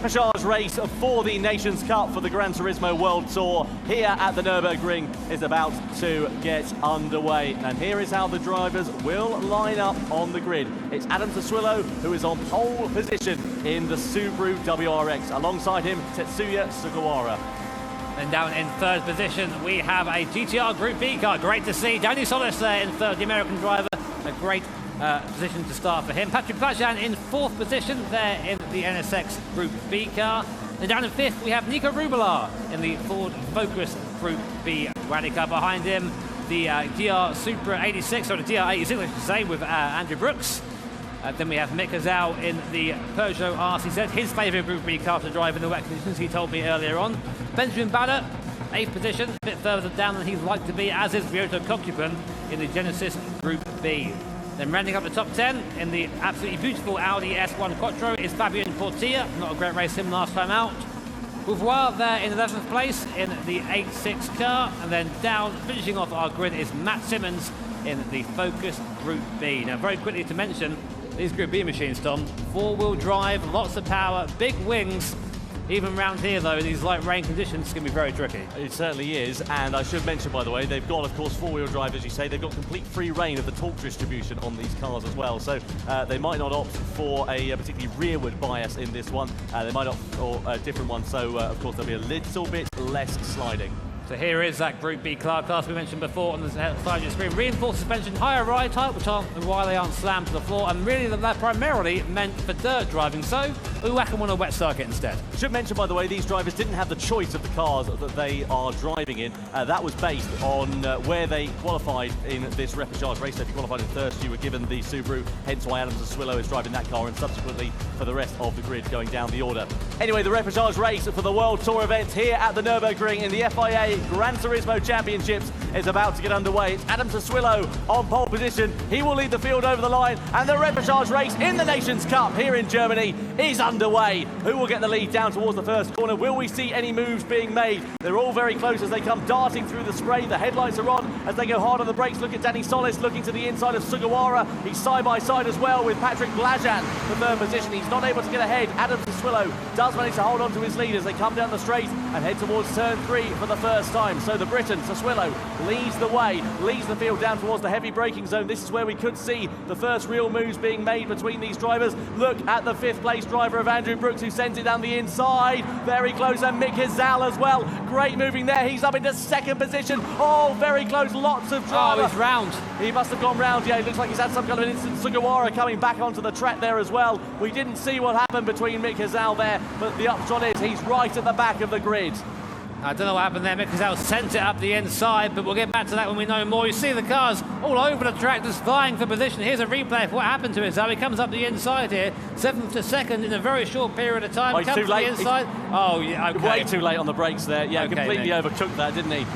Repechage race for the Nations Cup for the Gran Turismo World Tour here at the Nürburgring is about to get underway. And here is how the drivers will line up on the grid. It's Adam Sassuolo, who is on pole position in the Subaru WRX. Alongside him, Tetsuya Sugawara. And down in third position, we have a GTR Group B car. Great to see Danny Solis there in third, the American driver. A great position to start for him. Patrick Blajan in fourth position there in the NSX Group B car. And down in fifth, we have Nico Rubelar in the Ford Focus Group B rally car. Behind him, the GR Supra 86, or the GR 86, I should say, with Andrew Brooks. Then we have Mick Hazal in the Peugeot RCZ, his favourite Group B car to drive in the wet conditions, he told me earlier on. Benjamin Bader, 8th position, a bit further down than he'd like to be, as is Ryota Kokubun in the Genesis Group B. Then rounding up the top 10 in the absolutely beautiful Audi S1 Quattro is Fabian Portilla. Not a great race him last time out. Beauvoir there in 11th place in the 8.6 car. And then down, finishing off our grid, is Matt Simmons in the Focus Group B. Now, very quickly to mention, these Group B machines, Tom, four-wheel drive, lots of power, big wings. Even round here, though, in these light rain conditions, it's going to be very tricky. It certainly is, and I should mention, by the way, they've got, of course, four-wheel drive, as you say. They've got complete free reign of the torque distribution on these cars as well, so they might not opt for a particularly rearward bias in this one. They might opt for a different one, so, of course, there'll be a little bit less sliding. So here is that Group B class we mentioned before on the side of your screen. Reinforced suspension, higher ride height, which aren't why they aren't slammed to the floor, and really they're primarily meant for dirt driving, so we whack them on a wet circuit instead. Should mention, by the way, these drivers didn't have the choice of the cars that they are driving in. That was based on where they qualified in this repechage race. So if you qualified in third, you were given the Subaru, hence why Adam Sassuolo is driving that car, and subsequently for the rest of the grid going down the order. Anyway, the repechage race for the World Tour event here at the Nürburgring in the FIA Gran Turismo Championships is about to get underway. It's Adam Sassuolo on pole position. He will lead the field over the line, and the repechage race in the Nations Cup here in Germany is underway. Who will get the lead down towards the first corner? Will we see any moves being made? They're all very close as they come darting through the spray. The headlights are on as they go hard on the brakes. Look at Danny Solis looking to the inside of Sugawara. He's side by side as well with Patrick Blajan for third position. He's not able to get ahead. Adam Sassuolo does manage to hold on to his lead as they come down the straight and head towards turn 3 for the first time. So the Briton, Sassuolo, leads the way, leads the field down towards the heavy braking zone. This is where we could see the first real moves being made between these drivers. Look at the 5th place driver of Andrew Brooks, who sends it down the inside. Very close, and Mick Hazal as well. Great moving there. He's up into 2nd position. Oh, very close. Lots of driver. Oh, he's round. He must have gone round. Yeah, it looks like he's had some kind of an instant. Sugawara coming back onto the track there as well. We didn't see what happened between Mick Hazal there, but the upshot is he's right at the back of the grid. I don't know what happened there. Mick Hazal sent it up the inside, but we'll get back to that when we know more. You see the cars all over the track just vying for position. Here's a replay of what happened to Hazal. He comes up the inside here, 7th to 2nd in a very short period of time. Oh, he's too late. The inside. Oh, yeah, okay. Way too late on the brakes there. Yeah, okay, completely overtook that, didn't he?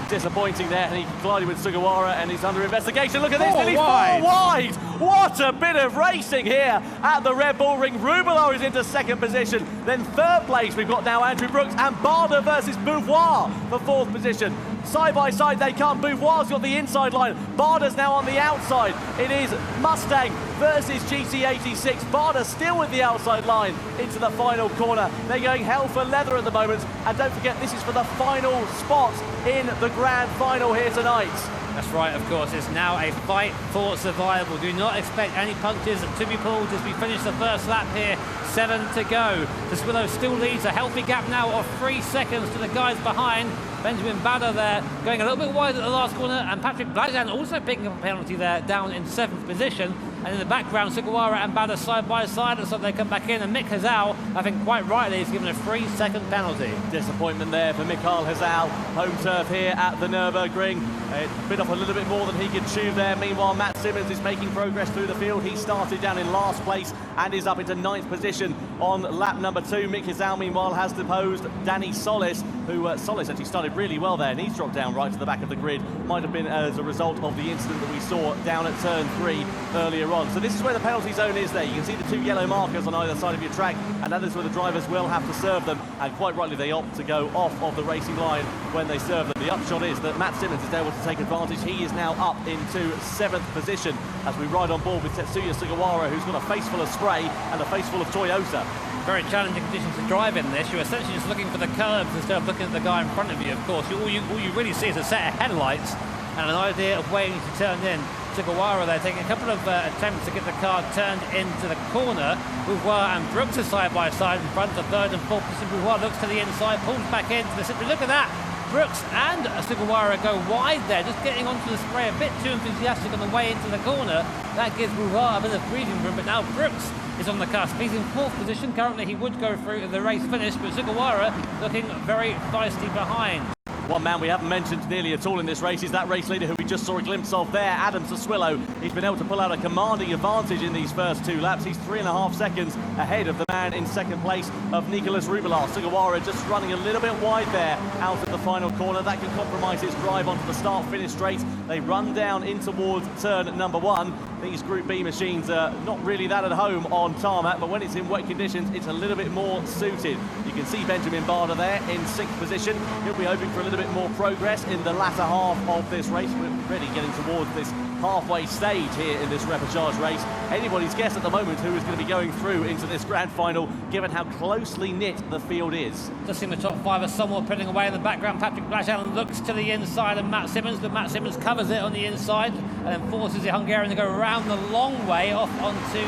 Disappointing there, and he collided with Sugawara, and he's under investigation. Look at this, nearly 4 wide. What a bit of racing here at the Red Bull Ring. Rubelar is into 2nd position. Then 3rd place, we've got now Andrew Brooks and Bader versus Beauvoir for 4th position. Side by side they come. Beauvoir's got the inside line. Bader's now on the outside. It is Mustang versus GT86. Bader still with the outside line into the final corner. They're going hell for leather at the moment. And don't forget, this is for the final spot in the grand final here tonight. That's right, of course. It's now a fight for survival. Do not expect any punches to be pulled as we finish the first lap here. 7 to go. Sassuolo still leads, a healthy gap now of 3 seconds to the guys behind. Benjamin Bader there going a little bit wide at the last corner, and Patrick Blajan also picking up a penalty there down in 7th position. And in the background, Sugawara and Bader side by side, so they come back in, and Mick Hazal, I think quite rightly, is given a 3-second penalty. Disappointment there for Mikael Hazal. Home turf here at the Nürburgring. It bit off a little bit more than he could chew there. Meanwhile, Matt Simmons is making progress through the field. He started down in last place and is up into 9th position on lap number 2. Mick Hazal, meanwhile, has deposed Danny Solis, who Solis actually started really well there, and he's dropped down right to the back of the grid. Might have been as a result of the incident that we saw down at turn 3 earlier on. So this is where the penalty zone is there. You can see the 2 yellow markers on either side of your track, and that is where the drivers will have to serve them, and quite rightly they opt to go off of the racing line when they serve them. The upshot is that Matt Simmons is able to take advantage. He is now up into 7th position as we ride on board with Tetsuya Sugawara, who's got a face full of spray and a face full of Toyota. very challenging conditions to drive in this. You're essentially just looking for the curbs instead of looking at the guy in front of you, of course. All you really see is a set of headlights and an idea of where you need to turn in. Sugawara there taking a couple of attempts to get the car turned into the corner. Beauvoir and Brooks are side by side in front of third and fourth position. Beauvoir looks to the inside, pulls back into the center. Look at that! Brooks and Sugawara go wide there, just getting onto the spray a bit too enthusiastic on the way into the corner. That gives Beauvoir a bit of breathing room, but now Brooks is on the cusp. He's in fourth position. Currently he would go through the race finish, but Sugawara looking very feisty behind. One man we haven't mentioned nearly at all in this race is that race leader who we just saw a glimpse of there, Adam Sassuillo. He's been able to pull out a commanding advantage in these first 2 laps. He's 3.5 seconds ahead of the man in second place of Nicolas Rubelar. Sugawara just running a little bit wide there out of the final corner. That can compromise his drive onto the start-finish straight. They run down in towards turn number 1. These Group B machines are not really that at home on tarmac, but when it's in wet conditions, it's a little bit more suited. You can see Benjamin Barder there in 6th position. He'll be hoping for a little bit more progress in the latter half of this race. We're really getting towards this halfway stage here in this repechage race. Anybody's guess at the moment who is going to be going through into this grand final, given how closely knit the field is. Just seeing the top 5 are somewhat pulling away in the background. Patrick Blaschallen looks to the inside of Matt Simmons, but Matt Simmons covers it on the inside and then forces the Hungarian to go around the long way off onto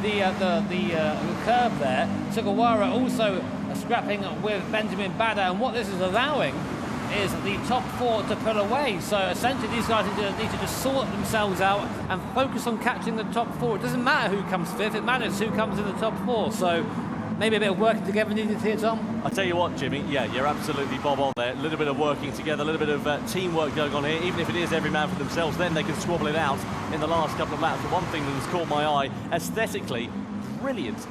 the curb there. Sugawara also scrapping with Benjamin Bader, and what this is allowing is the top 4 to pull away. So essentially these guys need to just sort themselves out and focus on catching the top 4. It doesn't matter who comes 5th, it matters who comes in the top 4. So maybe a bit of working together needed here, Tom? I tell you what, Jimmy, yeah, you're absolutely bob on there. A little bit of working together, a little bit of teamwork going on here. Even if it is every man for themselves, then they can squabble it out in the last couple of laps. But one thing that has caught my eye, aesthetically, brilliant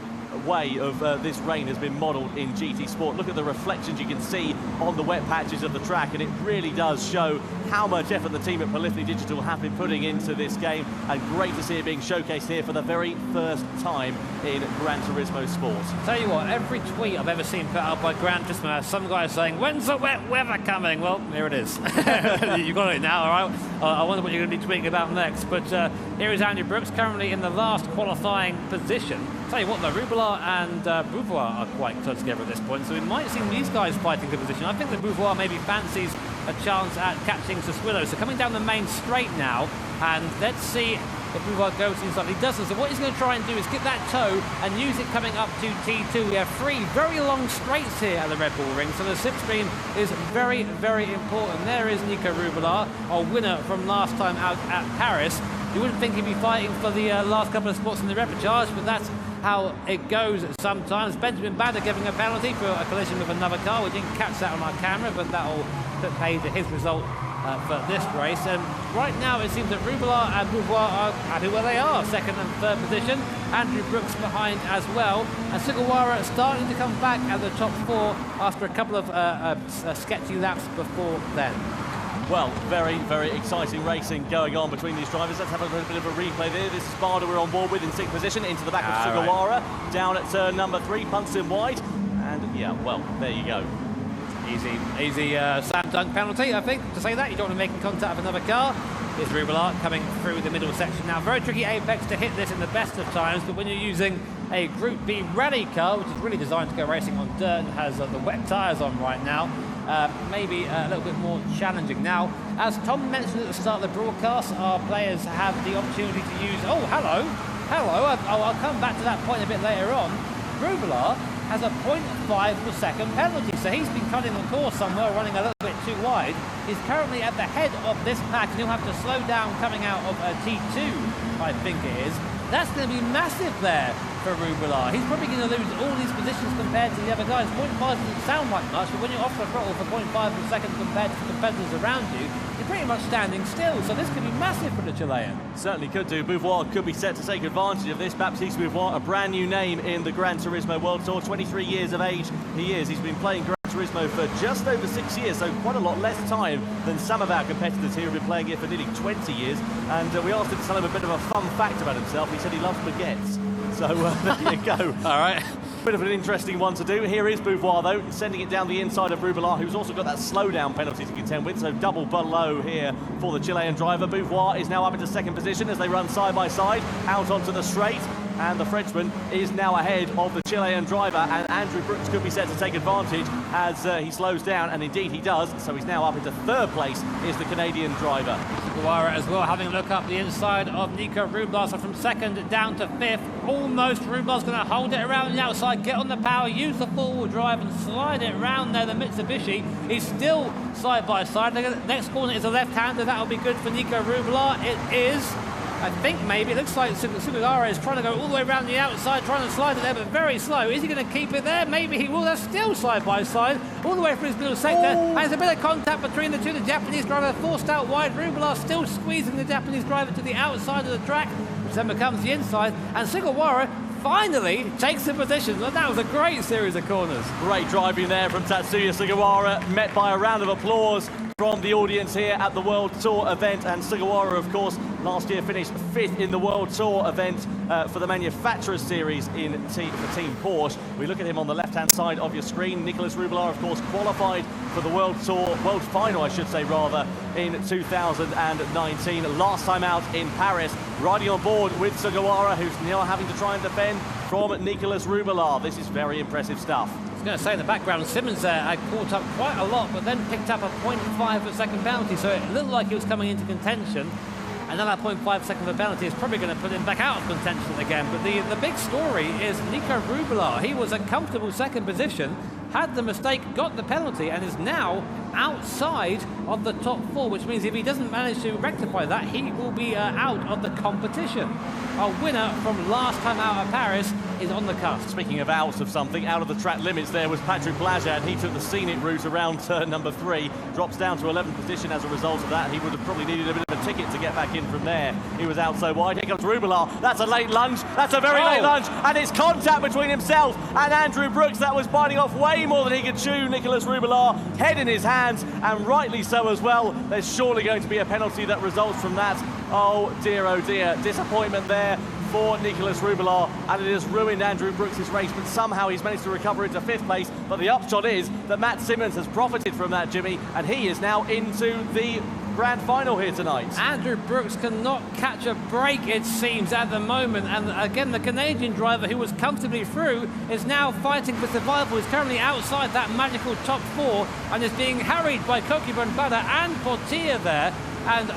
way of this rain has been modelled in GT Sport. Look at the reflections you can see on the wet patches of the track, and it really does show how much effort the team at Polyphony Digital have been putting into this game, and great to see it being showcased here for the very first time in Gran Turismo Sport. Tell you what, every tweet I've ever seen put out by Gran Turismo has some guy saying, when's the wet weather coming? Well, here it is. You've got it now, all right? I wonder what you're going to be tweeting about next, but here is Andy Brooks, currently in the last qualifying position. Tell you what, though, Rubelar and Beauvoir are quite close together at this point, so we might see these guys fighting for position. I think that Beauvoir maybe fancies a chance at catching Sassuillo. So coming down the main straight now, and let's see if Beauvoir goes inside. He doesn't, so what he's going to try and do is get that toe and use it coming up to T2. We have 3 very long straights here at the Red Bull Ring, so the slipstream is very, very important. There is Nico Rubelar, our winner from last time out at Paris. You wouldn't think he'd be fighting for the last couple of spots in the repechage, but that's how it goes sometimes. Benjamin Bader giving a penalty for a collision with another car. We didn't catch that on our camera, but that'll put paid to his result for this race. And right now it seems that Rubelar and Beauvoir are happy where they are, 2nd and 3rd position. Andrew Brooks behind as well. And Sugawara starting to come back at the top 4 after a couple of sketchy laps before then. Well, very, very exciting racing going on between these drivers. Let's have a little bit of a replay there. This is Barder we're on board with in 6th position, into the back of Sugawara, right. Down at turn number 3, punts him wide, and yeah, well, there you go. Easy slam dunk penalty, I think, to say that. You don't want to make contact with another car. Here's Rubelar coming through the middle section now. Very tricky apex to hit this in the best of times, but when you're using a Group B rally car, which is really designed to go racing on dirt and has the wet tyres on right now, maybe a little bit more challenging. Now, as Tom mentioned at the start of the broadcast, our players have the opportunity to use... Oh, hello. I'll come back to that point a bit later on. Rubelar has a 0.5 per second penalty, so he's been cutting the course somewhere, running a little bit too wide. He's currently at the head of this pack, and he'll have to slow down coming out of T2, I think it is. That's going to be massive there for Rubelar. He's probably going to lose all these positions compared to the other guys. 0.5 doesn't sound like much, but when you're off the throttle for 0.5 per second compared to the competitors around you, you're pretty much standing still. So this could be massive for the Chilean. Certainly could do. Beauvoir could be set to take advantage of this. Baptiste Beauvoir, a brand new name in the Gran Turismo World Tour. 23 years of age he is. He's been playing Gran Turismo for just over 6 years, so quite a lot less time than some of our competitors here who have been playing it for nearly 20 years. And we asked him to tell him a bit of a fun fact about himself. He said he loves baguettes. So there you go. All right. Bit of an interesting one to do. Here is Beauvoir, though, sending it down the inside of Rubelar, who's also got that slowdown penalty to contend with, so double below here for the Chilean driver. Beauvoir is now up into 2nd position as they run side by side, out onto the straight. and the Frenchman is now ahead of the Chilean driver, and Andrew Brooks could be set to take advantage as he slows down, and indeed he does, so he's now up into third place is the Canadian driver. Sugawara as well, having a look up the inside of Nico Rublar, so from second down to fifth, almost. Rublar's going to hold it around the outside, get on the power, use the four-wheel drive and slide it around there, the Mitsubishi. He's still side by side. The next corner is a left-hander, that'll be good for Nico Rublar. It is, I think maybe, it looks like Sugawara is trying to go all the way around the outside, trying to slide it there, but very slow. Is he going to keep it there? Maybe he will. They're still side by side, all the way through his middle sector. And there's a bit of contact between the two. The Japanese driver forced out wide. Rublar still squeezing the Japanese driver to the outside of the track, which then becomes the inside. And Sugawara finally takes the position. That was a great series of corners. Great driving there from Tatsuya Sugawara, met by a round of applause from the audience here at the World Tour event. And Sugawara, of course, last year finished 5th in the World Tour event for the Manufacturers Series for Team Porsche. We look at him on the left-hand side of your screen. Nicolas Rublar, of course, qualified for the World Final, I should say, rather, in 2019. Last time out in Paris, riding on board with Sugawara, who's now having to try and defend from Nicolas Rublar. This is very impressive stuff. I was going to say in the background, Simmons there had caught up quite a lot, but then picked up a 0.5 per second penalty, so it looked like he was coming into contention. And then that 0.5 second of a penalty is probably going to put him back out of contention again. But the big story is Nico Rublar. He was a comfortable second position, had the mistake, got the penalty, and is now outside of the top four, which means if he doesn't manage to rectify that, he will be out of the competition. Our winner from last time out of Paris is on the cusp. Speaking of out of something, out of the track limits there was Patrick Blajad. He took the scenic route around turn number 3, drops down to 11th position as a result of that. He would have probably needed a bit of a ticket to get back in from there. He was out so wide. Here comes Rublar. That's a late lunge. That's a very late lunge. And it's contact between himself and Andrew Brooks. That was biting off way more than he could chew. Nicolas Rublar, head in his hands, and rightly so as well. There's surely going to be a penalty that results from that. Oh dear, disappointment there for Nicolas Rublar, and it has ruined Andrew Brooks' race, but somehow he's managed to recover into 5th place. But the upshot is that Matt Simmons has profited from that, Jimmy, and he is now into the grand final here tonight. Andrew Brooks cannot catch a break, it seems, at the moment, and again the Canadian driver who was comfortably through is now fighting for survival. He's currently outside that magical top 4 and is being harried by Kokiban Bada and Portilla there. And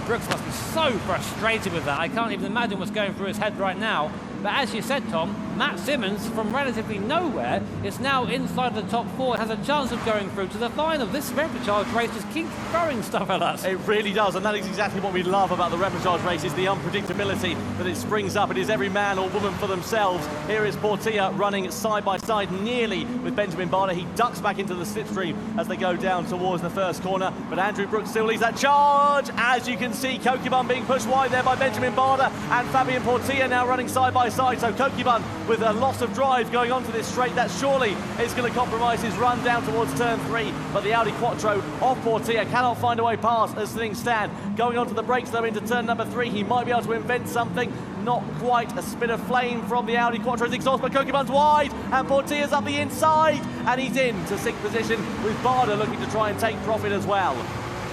Brooks must be so frustrated with that. I can't even imagine what's going through his head right now. But as you said, Tom, Matt Simmons, from relatively nowhere, is now inside the top 4 and has a chance of going through to the final. This repechage race just keeps throwing stuff at us. It really does, and that is exactly what we love about the repechage race, is the unpredictability that it springs up. It is every man or woman for themselves. Here is Portilla running side by side nearly with Benjamin Bada. He ducks back into the slipstream as they go down towards the first corner, but Andrew Brooks still leads that charge. As you can see, Kokiban being pushed wide there by Benjamin Bada, and Fabien Portilla now running side by side. So Kokiban with a loss of drive going onto this straight, that surely is going to compromise his run down towards turn 3, but the Audi Quattro of Portilla cannot find a way past as things stand. Going onto the brakes though into turn number 3, he might be able to invent something. Not quite. A spit of flame from the Audi Quattro's exhaust, but Kokiban's wide, and Portilla's up the inside, and he's in to 6th position with Bada looking to try and take profit as well.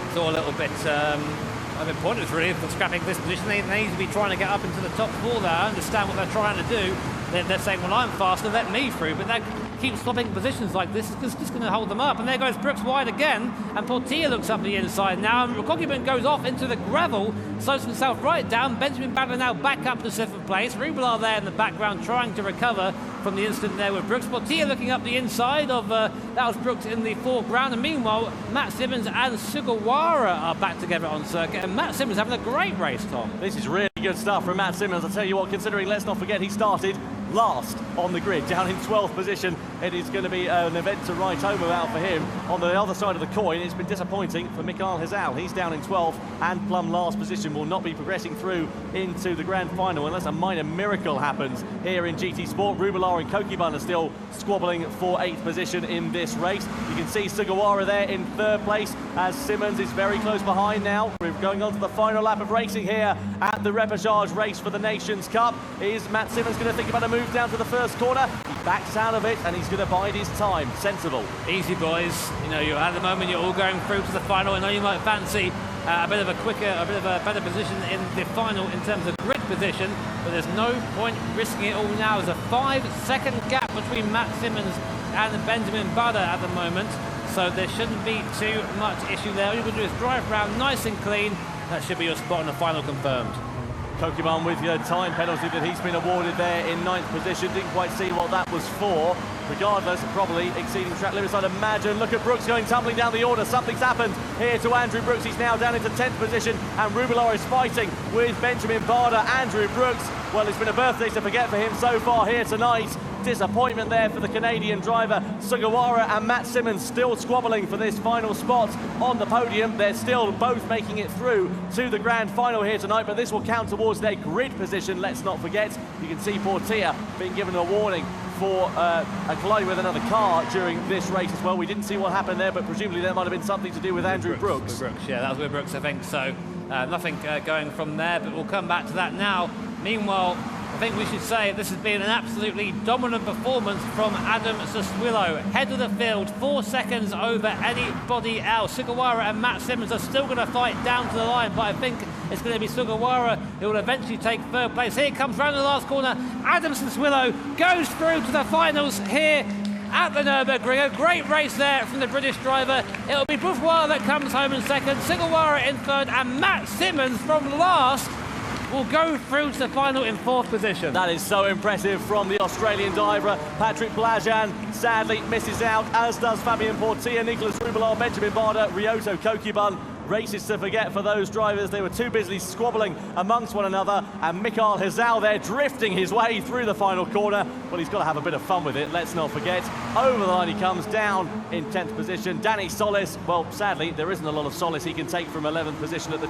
It's all a little bit pointless really for scrapping this position. They need to be trying to get up into the top 4 there. I understand what they're trying to do. They're saying, well, I'm faster, let me through, but they keep swapping positions like this. It's just going to hold them up. And there goes Brooks wide again, and Portilla looks up the inside now, and Kokiban goes off into the gravel, slows himself right down. Benjamin Bada now back up to 7th place. Rublar there in the background trying to recover from the incident there with Brooks. Portilla looking up the inside of, that was Brooks in the foreground, and meanwhile, Matt Simmons and Sugawara are back together on circuit, and Matt Simmons having a great race, Tom. This is really good stuff from Matt Simmons. I'll tell you what, considering, let's not forget, he started last on the grid, down in 12th position. It is going to be an event to write home about for him. On the other side of the coin, it's been disappointing for Mikhail Hazal. He's down in 12th and plumb last position, will not be progressing through into the grand final unless a minor miracle happens here in GT Sport. Rublar and Kokiban are still squabbling for 8th position in this race. You can see Sugawara there in 3rd place as Simmons is very close behind now. We're going on to the final lap of racing here at the repechage race for the Nations Cup. Is Matt Simmons going to think about a move down to the first corner? He backs out of it and he's going to bide his time. Sensible. Easy, boys. You know, at the moment you're all going through to the final. I know you might fancy a bit of a better position in the final in terms of grid position, but there's no point risking it all now. There's a 5-second gap between Matt Simmons and Benjamin Butter at the moment, so there shouldn't be too much issue there. All you've got to do is drive around nice and clean. That should be your spot on the final confirmed. Kokiman with your time penalty that he's been awarded there in 9th position. Didn't quite see what that was for. Regardless, probably exceeding track limits, I'd imagine. Look at Brooks going tumbling down the order. Something's happened here to Andrew Brooks. He's now down into 10th position, and Rubilar is fighting with Benjamin Barder. Andrew Brooks, well, it's been a birthday to forget for him so far here tonight. Disappointment there for the Canadian driver. Sugawara and Matt Simmons still squabbling for this final spot on the podium. They're still both making it through to the grand final here tonight, but this will count towards their grid position. Let's not forget, you can see Portia being given a warning for colliding with another car during this race as well. We didn't see what happened there, but presumably that might have been something to do with Andrew Brooks. Yeah, that was with Brooks, I think. So nothing going from there, but we'll come back to that now. Meanwhile, I think we should say this has been an absolutely dominant performance from Adam Saswillo. Head of the field, 4 seconds over anybody else. Sugawara and Matt Simmons are still going to fight down to the line, but I think it's going to be Sugawara who will eventually take 3rd place. Here comes round the last corner. Adam Saswillo goes through to the finals here at the Nürburgring. A great race there from the British driver. It'll be Bourgeois that comes home in 2nd, Sugawara in 3rd, and Matt Simmons from last will go through to the final in 4th position. That is so impressive from the Australian diver. Patrick Blajan sadly misses out, as does Fabien Portia, Nicolas Rubilar, Benjamin Barder, Ryoto Kokibun. Races to forget for those drivers. They were too busy squabbling amongst one another, and Mikael Hazal there drifting his way through the final corner. Well, he's got to have a bit of fun with it, let's not forget. Over the line he comes, down in 10th position. Danny Solis, well, sadly, there isn't a lot of solace he can take from 11th position at the